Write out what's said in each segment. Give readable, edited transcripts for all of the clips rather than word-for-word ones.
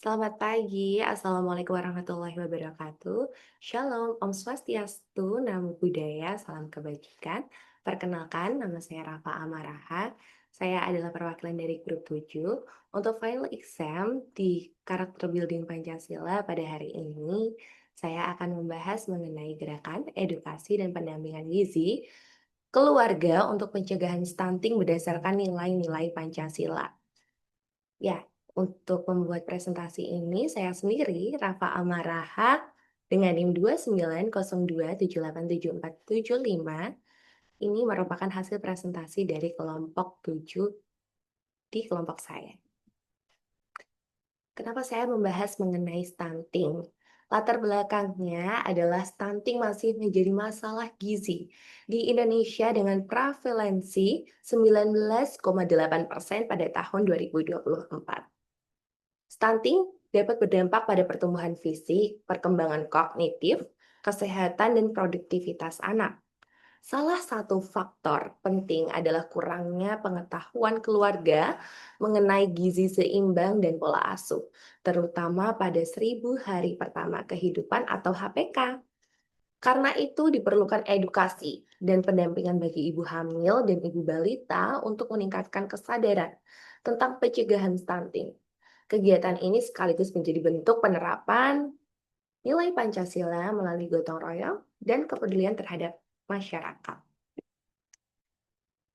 Selamat pagi, Assalamualaikum warahmatullahi wabarakatuh. Shalom, Om Swastiastu, Namo Buddhaya, salam kebajikan. Perkenalkan, nama saya Rafa Amaraha. Saya adalah perwakilan dari grup 7 untuk final exam di karakter building Pancasila pada hari ini. Saya akan membahas mengenai gerakan edukasi dan pendampingan gizi keluarga untuk pencegahan stunting berdasarkan nilai-nilai Pancasila. Ya, untuk membuat presentasi ini saya sendiri, Rafa Amaraha, dengan NIM 2902787475. Ini merupakan hasil presentasi dari kelompok 7 di kelompok saya. Kenapa saya membahas mengenai stunting? Latar belakangnya adalah stunting masih menjadi masalah gizi di Indonesia dengan prevalensi 19,8% pada tahun 2024. Stunting dapat berdampak pada pertumbuhan fisik, perkembangan kognitif, kesehatan, dan produktivitas anak. Salah satu faktor penting adalah kurangnya pengetahuan keluarga mengenai gizi seimbang dan pola asuh, terutama pada 1000 hari pertama kehidupan atau HPK. Karena itu diperlukan edukasi dan pendampingan bagi ibu hamil dan ibu balita untuk meningkatkan kesadaran tentang pencegahan stunting. Kegiatan ini sekaligus menjadi bentuk penerapan nilai Pancasila melalui gotong royong dan kepedulian terhadap masyarakat.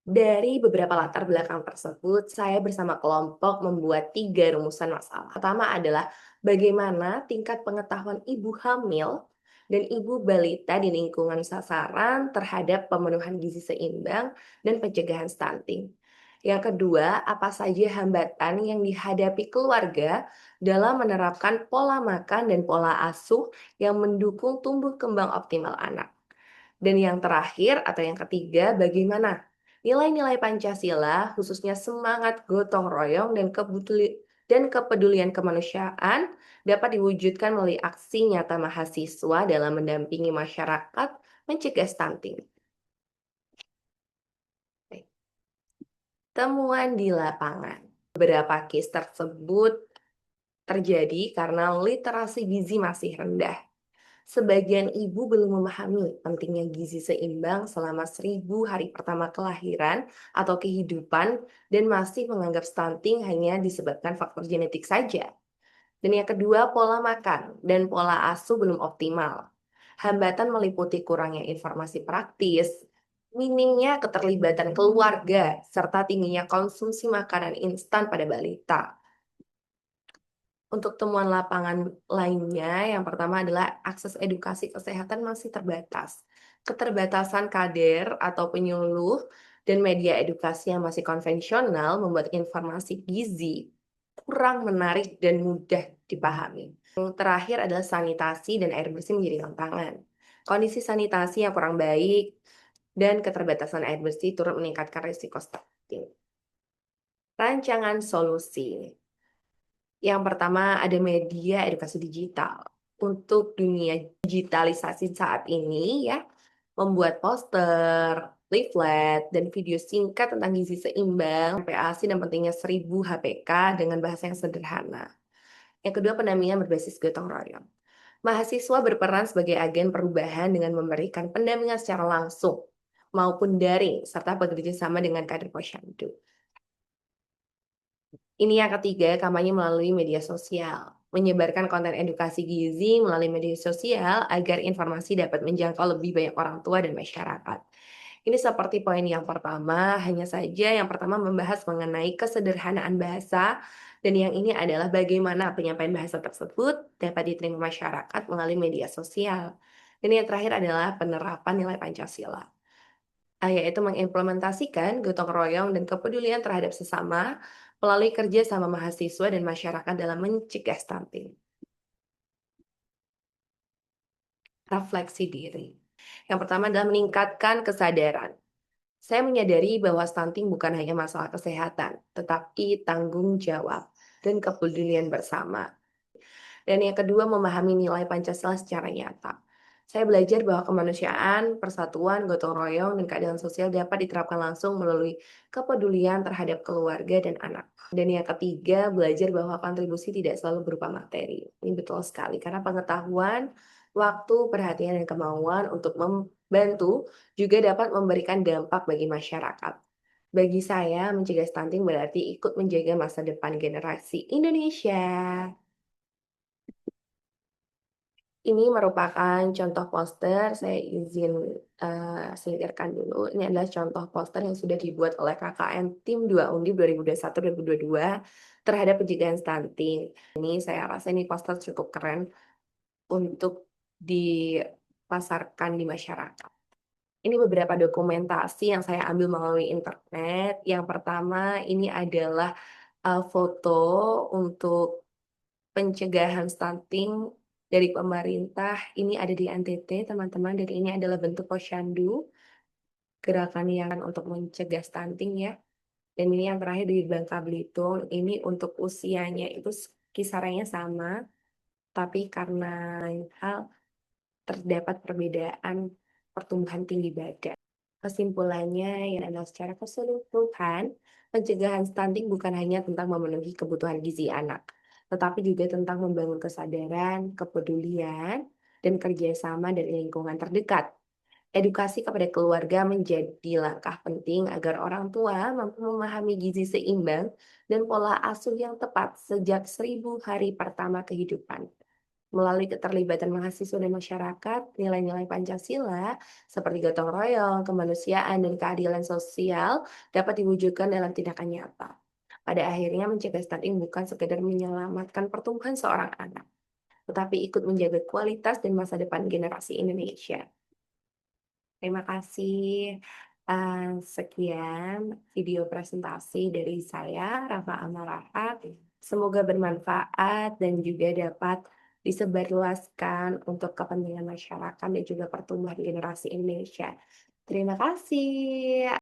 Dari beberapa latar belakang tersebut, saya bersama kelompok membuat 3 rumusan masalah. Pertama adalah bagaimana tingkat pengetahuan ibu hamil dan ibu balita di lingkungan sasaran terhadap pemenuhan gizi seimbang dan pencegahan stunting. Yang kedua, apa saja hambatan yang dihadapi keluarga dalam menerapkan pola makan dan pola asuh yang mendukung tumbuh kembang optimal anak. Dan yang terakhir atau yang ketiga, bagaimana nilai-nilai Pancasila, khususnya semangat gotong royong dan kepedulian kemanusiaan dapat diwujudkan melalui aksi nyata mahasiswa dalam mendampingi masyarakat mencegah stunting. Baik. Temuan di lapangan. Beberapa case tersebut terjadi karena literasi gizi masih rendah. Sebagian ibu belum memahami pentingnya gizi seimbang selama 1000 hari pertama kelahiran atau kehidupan dan masih menganggap stunting hanya disebabkan faktor genetik saja. Dan yang kedua, pola makan dan pola asuh belum optimal. Hambatan meliputi kurangnya informasi praktis, minimnya keterlibatan keluarga, serta tingginya konsumsi makanan instan pada balita. Untuk temuan lapangan lainnya, yang pertama adalah akses edukasi kesehatan masih terbatas. Keterbatasan kader atau penyuluh dan media edukasi yang masih konvensional membuat informasi gizi kurang menarik dan mudah dipahami. Yang terakhir adalah sanitasi dan air bersih menjadi tantangan. Kondisi sanitasi yang kurang baik dan keterbatasan air bersih turut meningkatkan risiko stunting. Rancangan solusi. Yang pertama ada media edukasi digital. Untuk dunia digitalisasi saat ini ya, membuat poster, leaflet, dan video singkat tentang gizi seimbang, PASI, dan pentingnya 1000 HPK dengan bahasa yang sederhana. Yang kedua, pendampingan berbasis gotong royong. Mahasiswa berperan sebagai agen perubahan dengan memberikan pendampingan secara langsung maupun daring, serta bekerja sama dengan kader posyandu. Ini yang ketiga, kampanye melalui media sosial. Menyebarkan konten edukasi gizi melalui media sosial agar informasi dapat menjangkau lebih banyak orang tua dan masyarakat. Ini seperti poin yang pertama, hanya saja yang pertama membahas mengenai kesederhanaan bahasa, dan yang ini adalah bagaimana penyampaian bahasa tersebut dapat diterima masyarakat melalui media sosial. Dan yang terakhir adalah penerapan nilai Pancasila, yaitu mengimplementasikan gotong royong dan kepedulian terhadap sesama melalui kerja sama mahasiswa dan masyarakat dalam mencegah stunting. Refleksi diri. Yang pertama adalah meningkatkan kesadaran. Saya menyadari bahwa stunting bukan hanya masalah kesehatan, tetapi tanggung jawab dan kepedulian bersama. Dan yang kedua, memahami nilai Pancasila secara nyata. Saya belajar bahwa kemanusiaan, persatuan, gotong royong, dan keadilan sosial dapat diterapkan langsung melalui kepedulian terhadap keluarga dan anak. Dan yang ketiga, belajar bahwa kontribusi tidak selalu berupa materi. Ini betul sekali, karena pengetahuan, waktu, perhatian, dan kemauan untuk membantu juga dapat memberikan dampak bagi masyarakat. Bagi saya, mencegah stunting berarti ikut menjaga masa depan generasi Indonesia. Ini merupakan contoh poster, saya izin, singkirkan dulu. Ini adalah contoh poster yang sudah dibuat oleh KKN Tim 2 Undip 2021-2022 terhadap pencegahan stunting. Ini saya rasa ini poster cukup keren untuk dipasarkan di masyarakat. Ini beberapa dokumentasi yang saya ambil melalui internet. Yang pertama ini adalah, foto untuk pencegahan stunting dari pemerintah. Ini ada di NTT teman-teman, dan ini adalah bentuk posyandu, gerakan yang untuk mencegah stunting ya. Dan ini yang terakhir di Bangka Belitung, ini untuk usianya itu kisarannya sama, tapi karena lain hal terdapat perbedaan pertumbuhan tinggi badan. Kesimpulannya yang adalah secara keseluruhan, pencegahan stunting bukan hanya tentang memenuhi kebutuhan gizi anak, tetapi juga tentang membangun kesadaran, kepedulian, dan kerjasama dari lingkungan terdekat. Edukasi kepada keluarga menjadi langkah penting agar orang tua mampu memahami gizi seimbang dan pola asuh yang tepat sejak 1.000 hari pertama kehidupan. Melalui keterlibatan mahasiswa dan masyarakat, nilai-nilai Pancasila seperti gotong royong, kemanusiaan, dan keadilan sosial dapat diwujudkan dalam tindakan nyata. Pada akhirnya mencegah stunting bukan sekedar menyelamatkan pertumbuhan seorang anak, tetapi ikut menjaga kualitas dan masa depan generasi Indonesia. Terima kasih. Sekian video presentasi dari saya, Rafa Amarahat. Semoga bermanfaat dan juga dapat disebarluaskan untuk kepentingan masyarakat dan juga pertumbuhan generasi Indonesia. Terima kasih.